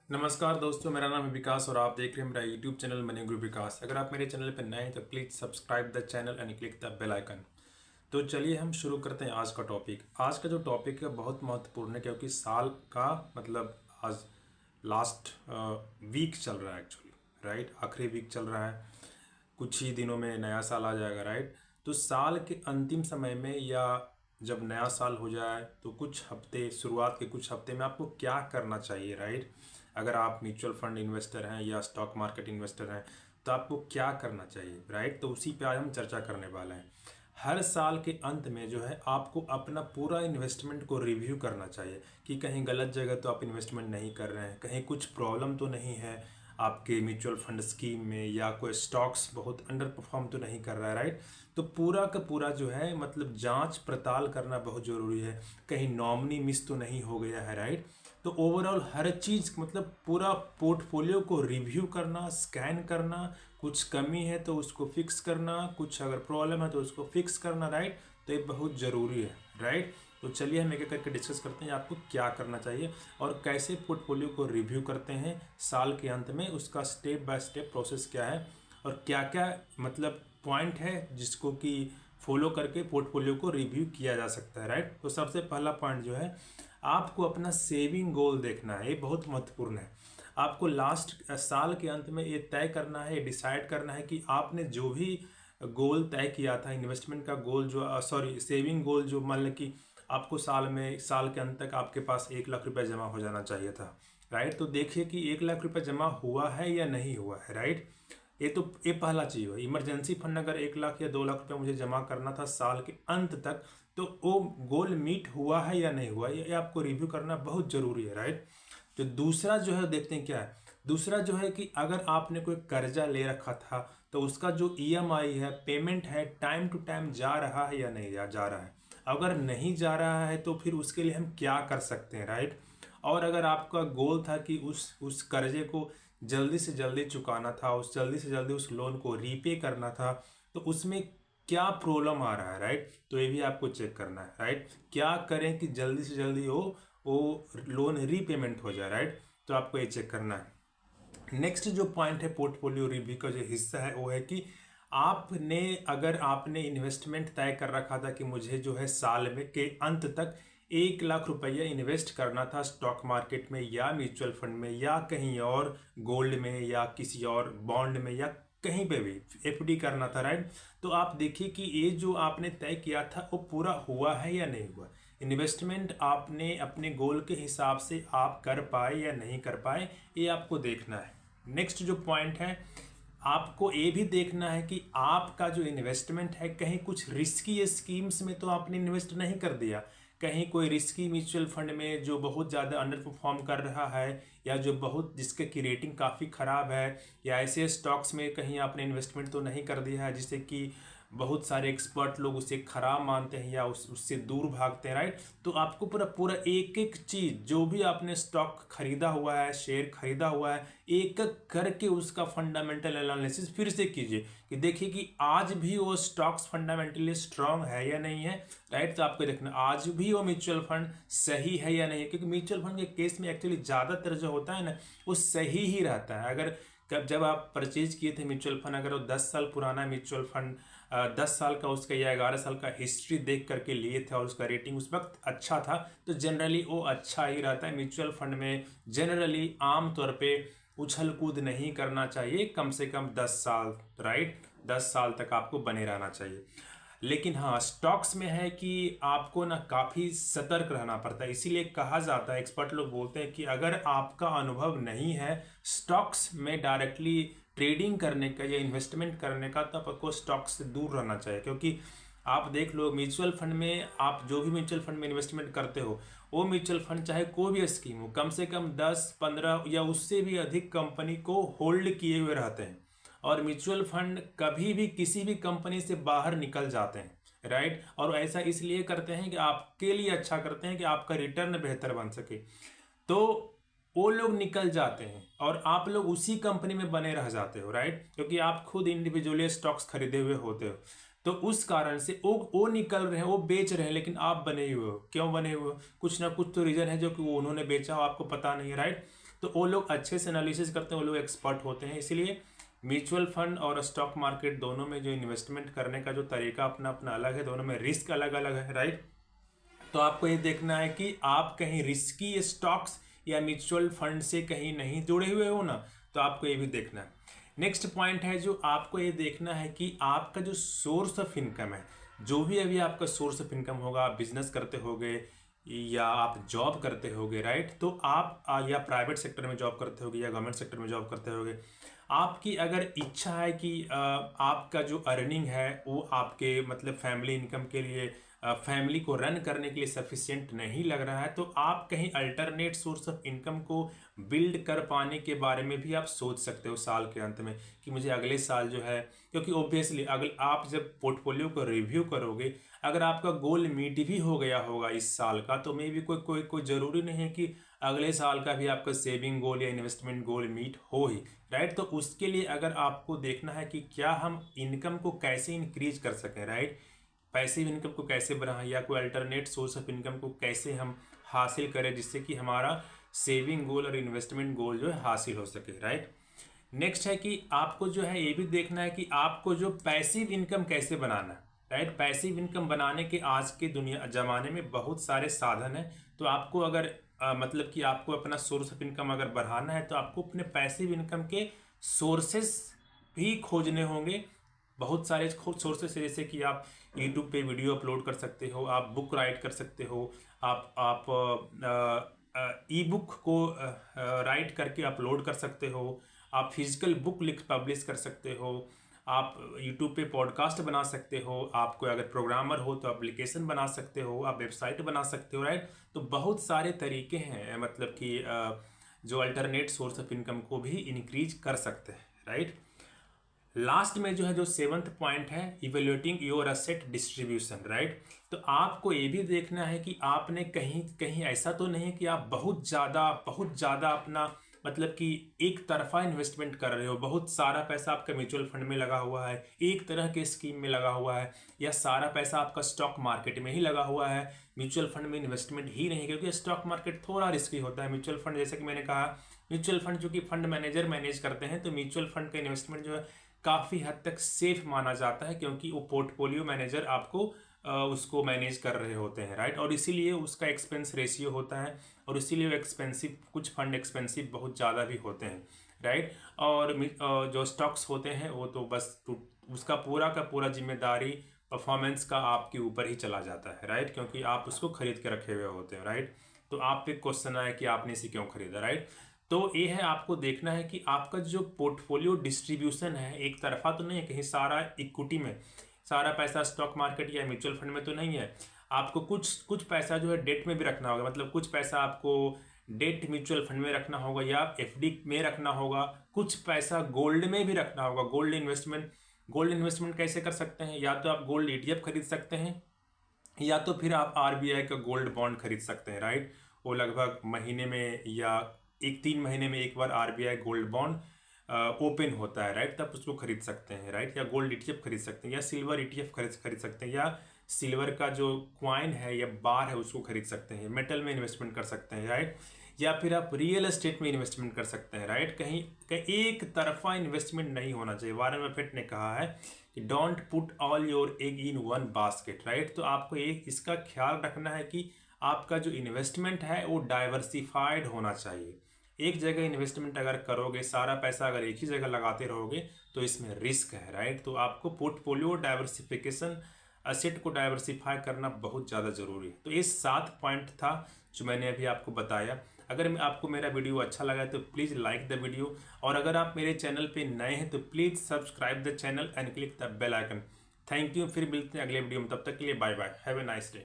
नमस्कार दोस्तों, मेरा नाम है विकास और आप देख रहे हैं मेरा यूट्यूब चैनल मनी गुरु विकास। अगर आप मेरे चैनल पर नए हैं तो please subscribe the channel and click the bell icon. तो चलिए हम शुरू करते हैं आज का टॉपिक। आज का जो टॉपिक है बहुत महत्वपूर्ण है क्योंकि साल का आज लास्ट वीक चल रहा है एक्चुअली, राइट। आखिरी वीक चल रहा है, कुछ ही दिनों में नया साल आ जाएगा, राइट। तो साल के अंतिम समय में या जब नया साल हो जाए तो कुछ हफ्ते, शुरुआत के कुछ हफ्ते में आपको क्या करना चाहिए, राइट। अगर आप म्यूचुअल फंड इन्वेस्टर हैं या स्टॉक मार्केट इन्वेस्टर हैं तो आपको क्या करना चाहिए, राइट। तो उसी पे आज हम चर्चा करने वाले हैं। हर साल के अंत में जो है आपको अपना पूरा इन्वेस्टमेंट को रिव्यू करना चाहिए कि कहीं गलत जगह तो आप इन्वेस्टमेंट नहीं कर रहे हैं, कहीं कुछ प्रॉब्लम तो नहीं है आपके म्यूचुअल फंड स्कीम में, या कोई स्टॉक्स बहुत अंडर परफॉर्म तो नहीं कर रहा है, राइट। तो पूरा का पूरा जो है जांच पड़ताल करना बहुत ज़रूरी है, कहीं नॉमिनी मिस तो नहीं हो गया है, राइट। तो ओवरऑल हर चीज़ पूरा पोर्टफोलियो को रिव्यू करना, स्कैन करना, कुछ कमी है तो उसको फिक्स करना, कुछ अगर प्रॉब्लम है तो उसको फिक्स करना, राइट। तो ये बहुत ज़रूरी है, राइट। तो चलिए हम एक एक करके डिस्कस करते हैं आपको क्या करना चाहिए और कैसे पोर्टफोलियो को रिव्यू करते हैं साल के अंत में, उसका स्टेप बाय स्टेप प्रोसेस क्या है और क्या क्या पॉइंट है जिसको कि फॉलो करके पोर्टफोलियो को रिव्यू किया जा सकता है, राइट। तो सबसे पहला पॉइंट जो है, आपको अपना सेविंग गोल देखना है। ये बहुत महत्वपूर्ण है। आपको लास्ट साल के अंत में ये तय करना है, डिसाइड करना है कि आपने जो भी गोल तय किया था, इन्वेस्टमेंट का गोल जो सेविंग गोल जो मान लें कि आपको साल के अंत तक आपके पास 1 लाख रुपए जमा हो जाना चाहिए था, राइट। तो देखिए कि 1 लाख रुपए जमा हुआ है या नहीं हुआ है, राइट। ये पहला चीज़ है। इमरजेंसी फंड अगर 1 लाख या 2 लाख रुपए मुझे जमा करना था साल के अंत तक, तो वो गोल मीट हुआ है या नहीं हुआ, ये आपको रिव्यू करना बहुत जरूरी है, राइट। तो दूसरा जो है देखते हैं क्या है। दूसरा जो है कि अगर आपने कोई कर्जा ले रखा था तो उसका जो ईएमआई है, पेमेंट है, टाइम टू टाइम जा रहा है या नहीं जा रहा है। अगर नहीं जा रहा है तो फिर उसके लिए हम क्या कर सकते हैं, राइट। और अगर आपका गोल था कि उस कर्जे को जल्दी से जल्दी चुकाना था, जल्दी से जल्दी उस लोन को रीपे करना था, तो उसमें क्या प्रॉब्लम आ रहा है, राइट। तो ये भी आपको चेक करना है, राइट। क्या करें कि जल्दी से जल्दी वो लोन रीपेमेंट हो जाए, राइट। तो आपको ये चेक करना है। नेक्स्ट जो पॉइंट है पोर्टफोलियो रिव्यू का जो हिस्सा है वो है कि अगर आपने इन्वेस्टमेंट तय कर रखा था कि मुझे जो है साल में के अंत तक 1 लाख रुपया इन्वेस्ट करना था स्टॉक मार्केट में या म्यूचुअल फंड में या कहीं और गोल्ड में या किसी और बॉन्ड में या कहीं पे भी एफडी करना था, राइट। तो आप देखिए कि ये जो आपने तय किया था वो पूरा हुआ है या नहीं हुआ। इन्वेस्टमेंट आपने अपने गोल के हिसाब से आप कर पाए या नहीं कर पाए, ये आपको देखना है। नेक्स्ट जो पॉइंट है, आपको ये भी देखना है कि आपका जो इन्वेस्टमेंट है कहीं कुछ रिस्की स्कीम्स में तो आपने इन्वेस्ट नहीं कर दिया, कहीं कोई रिस्की म्यूचुअल फंड में जो बहुत ज़्यादा अंडर परफॉर्म कर रहा है या जिसके की रेटिंग काफ़ी ख़राब है, या ऐसे स्टॉक्स में कहीं आपने इन्वेस्टमेंट तो नहीं कर दिया है जिससे कि बहुत सारे एक्सपर्ट लोग उसे खराब मानते हैं या उससे दूर भागते हैं, राइट। तो आपको पूरा पूरा एक एक चीज़ जो भी आपने स्टॉक खरीदा हुआ है, शेयर खरीदा हुआ है, एक एक करके उसका फंडामेंटल एनालिसिस फिर से कीजिए कि देखिए कि आज भी वो स्टॉक्स फंडामेंटली स्ट्रांग है या नहीं है, राइट। तो आपको देखना आज भी वो म्यूचुअल फंड सही है या नहीं है, क्योंकि म्यूचुअल फंड के केस में एक्चुअली ज़्यादातर जो होता है ना वो सही ही रहता है। अगर जब आप परचेज किए थे म्यूचुअल फंड, अगर वो 10 साल पुराना म्यूचुअल फंड 10 साल का उसका या 11 साल का हिस्ट्री देख करके लिए थे और उसका रेटिंग उस वक्त अच्छा था, तो जनरली वो अच्छा ही रहता है। म्यूचुअल फंड में जनरली आमतौर पे उछल कूद नहीं करना चाहिए, कम से कम 10 साल, राइट। 10 साल तक आपको बने रहना चाहिए। लेकिन हाँ, स्टॉक्स में है कि आपको ना काफ़ी सतर्क रहना पड़ता है। इसीलिए कहा जाता है, एक्सपर्ट लोग बोलते हैं कि अगर आपका अनुभव नहीं है स्टॉक्स में डायरेक्टली ट्रेडिंग करने का या इन्वेस्टमेंट करने का, तब आपको स्टॉक्स से दूर रहना चाहिए। क्योंकि आप देख लो म्यूचुअल फंड में, आप जो भी म्यूचुअल फंड में इन्वेस्टमेंट करते हो वो म्यूचुअल फंड चाहे कोई भी स्कीम हो, कम से कम 10-15 या उससे भी अधिक कंपनी को होल्ड किए हुए रहते हैं। और म्यूचुअल फंड कभी भी किसी भी कंपनी से बाहर निकल जाते हैं, राइट। और ऐसा इसलिए करते हैं कि आपके लिए अच्छा करते हैं कि आपका रिटर्न बेहतर बन सके। तो वो लोग निकल जाते हैं और आप लोग उसी कंपनी में बने रह जाते हो, राइट। क्योंकि आप खुद इंडिविजुअली स्टॉक्स खरीदे हुए होते हो, तो उस कारण से वो निकल रहे हैं, वो बेच रहे हैं, लेकिन आप बने हुए हो। क्यों बने हुए हो? कुछ ना कुछ तो रीजन है जो कि वो उन्होंने बेचा हो, आपको पता नहीं है, राइट। तो वो लोग अच्छे से एनालिसिस करते हैं, वो लोग एक्सपर्ट होते हैं। इसीलिए म्यूचुअल फंड और स्टॉक मार्केट दोनों में जो इन्वेस्टमेंट करने का जो तरीका अपना अपना अलग है, दोनों में रिस्क अलग अलग है, राइट। तो आपको ये देखना है कि आप कहीं रिस्की स्टॉक्स या म्यूचुअल फंड से कहीं नहीं जुड़े हुए हो ना, तो आपको ये भी देखना है। नेक्स्ट पॉइंट है जो आपको ये देखना है कि आपका जो सोर्स ऑफ इनकम है, जो भी अभी आपका सोर्स ऑफ इनकम होगा, आप बिजनेस करते होगे या आप जॉब करते होगे, राइट। तो आप या प्राइवेट सेक्टर में जॉब करते होगे या गवर्नमेंट सेक्टर में जॉब करते होगे, आपकी अगर इच्छा है कि आपका जो अर्निंग है वो आपके मतलब फैमिली इनकम के लिए, फैमिली को रन करने के लिए सफिशिएंट नहीं लग रहा है, तो आप कहीं अल्टरनेट सोर्स ऑफ इनकम को बिल्ड कर पाने के बारे में भी आप सोच सकते हो साल के अंत में, कि मुझे अगले साल जो है, क्योंकि ऑब्वियसली अगर आप जब पोर्टफोलियो को रिव्यू करोगे, अगर आपका गोल मीट भी हो गया होगा इस साल का, तो मे भी कोई ज़रूरी नहीं है कि अगले साल का भी आपका सेविंग गोल या इन्वेस्टमेंट गोल मीट हो ही, राइट। तो उसके लिए अगर आपको देखना है कि क्या हम इनकम को कैसे इंक्रीज कर सकें, राइट, पैसिव इनकम को कैसे बढ़ाएं, या कोई अल्टरनेट सोर्स ऑफ इनकम को कैसे हम हासिल करें जिससे कि हमारा सेविंग गोल और इन्वेस्टमेंट गोल जो है हासिल हो सके, राइट। नेक्स्ट है कि आपको जो है ये भी देखना है कि आपको जो पैसिव इनकम कैसे बनाना है, राइट। पैसिव इनकम बनाने के आज के दुनिया ज़माने में बहुत सारे साधन हैं। तो आपको अगर मतलब कि आपको अपना सोर्स ऑफ इनकम अगर बढ़ाना है, तो आपको अपने पैसिव इनकम के सोर्सेस भी खोजने होंगे। बहुत सारे सोर्सेस है, जैसे कि आप यूट्यूब पे वीडियो अपलोड कर सकते हो, आप बुक राइट कर सकते हो, आप ई बुक को राइट करके अपलोड कर सकते हो, आप फिजिकल बुक लिख पब्लिश कर सकते हो, आप यूट्यूब पे पॉडकास्ट बना सकते हो, आपको अगर प्रोग्रामर हो तो एप्लीकेशन बना सकते हो, आप वेबसाइट बना सकते हो, राइट। तो बहुत सारे तरीके हैं मतलब कि जो अल्टरनेट सोर्स ऑफ इनकम को भी इंक्रीज कर सकते हैं, राइट। लास्ट में जो है जो 7th पॉइंट है, evaluating your asset distribution, right. तो आपको ये भी देखना है कि आपने कहीं कहीं ऐसा तो नहीं कि आप बहुत ज़्यादा अपना मतलब कि एक तरफा इन्वेस्टमेंट कर रहे हो, बहुत सारा पैसा आपका म्यूचुअल फंड में लगा हुआ है, एक तरह के स्कीम में लगा हुआ है, या सारा पैसा आपका स्टॉक मार्केट में ही लगा हुआ है, म्यूचुअल फंड में इन्वेस्टमेंट ही नहीं, क्योंकि स्टॉक मार्केट थोड़ा रिस्की होता है। म्यूचुअल फंड जैसे कि मैंने कहा, म्यूचुअल फंड चूंकि फंड मैनेजर मैनेज करते हैं, तो म्यूचुअल फंड का इन्वेस्टमेंट जो है काफ़ी हद तक सेफ माना जाता है, क्योंकि वो पोर्टफोलियो मैनेजर आपको उसको मैनेज कर रहे होते हैं, राइट। और इसीलिए उसका एक्सपेंस रेशियो होता है, और इसीलिए वो एक्सपेंसिव, कुछ फंड एक्सपेंसिव बहुत ज़्यादा भी होते हैं, राइट। और जो स्टॉक्स होते हैं वो तो बस उसका पूरा का पूरा जिम्मेदारी परफॉर्मेंस का आपके ऊपर ही चला जाता है, राइट, क्योंकि आप उसको खरीद के रखे हुए होते हैं, राइट। तो आप पे क्वेश्चन आया कि आपने इसे क्यों खरीदा, राइट। तो ये है, आपको देखना है कि आपका जो पोर्टफोलियो डिस्ट्रीब्यूशन है एक तरफा तो नहीं है, कहीं सारा इक्विटी में, सारा पैसा स्टॉक मार्केट या म्यूचुअल फंड में तो नहीं है। आपको कुछ पैसा जो है डेट में भी रखना होगा, मतलब कुछ पैसा आपको डेट म्यूचुअल फंड में रखना होगा या एफडी में रखना होगा, कुछ पैसा गोल्ड में भी रखना होगा। गोल्ड इन्वेस्टमेंट कैसे कर सकते हैं, या तो आप गोल्ड ETF खरीद सकते हैं, या तो फिर आप RBI का गोल्ड बॉन्ड खरीद सकते हैं, राइट। वो लगभग महीने में या 3 महीने में एक बार RBI गोल्ड बॉन्ड ओपन होता है, राइट, तब उसको खरीद सकते हैं, राइट। या गोल्ड ETF खरीद सकते हैं, या सिल्वर ETF खरीद सकते हैं, या सिल्वर का जो क्वाइन है या बार है उसको खरीद सकते हैं, मेटल में इन्वेस्टमेंट कर सकते हैं, राइट। या फिर आप रियल एस्टेट में इन्वेस्टमेंट कर सकते हैं, राइट। कहीं एक तरफा इन्वेस्टमेंट नहीं होना चाहिए। वॉरेन बफेट ने कहा है कि don't put all your egg in one basket, right. तो आपको एक इसका ख्याल रखना है कि आपका जो इन्वेस्टमेंट है वो डाइवर्सिफाइड होना चाहिए। एक जगह इन्वेस्टमेंट अगर करोगे, सारा पैसा अगर एक ही जगह लगाते रहोगे, तो इसमें रिस्क है, राइट। तो आपको पोर्टफोलियो डाइवर्सिफिकेशन, एसेट को डाइवर्सिफाई करना बहुत ज़्यादा जरूरी है। तो ये 7 पॉइंट था जो मैंने अभी आपको बताया। अगर आपको मेरा वीडियो अच्छा लगा तो प्लीज़ लाइक द वीडियो, और अगर आप मेरे चैनल पे नए हैं तो please subscribe the channel and click the bell icon. Thank you, फिर मिलते हैं अगले वीडियो में, तब तक के लिए bye bye, have a nice day.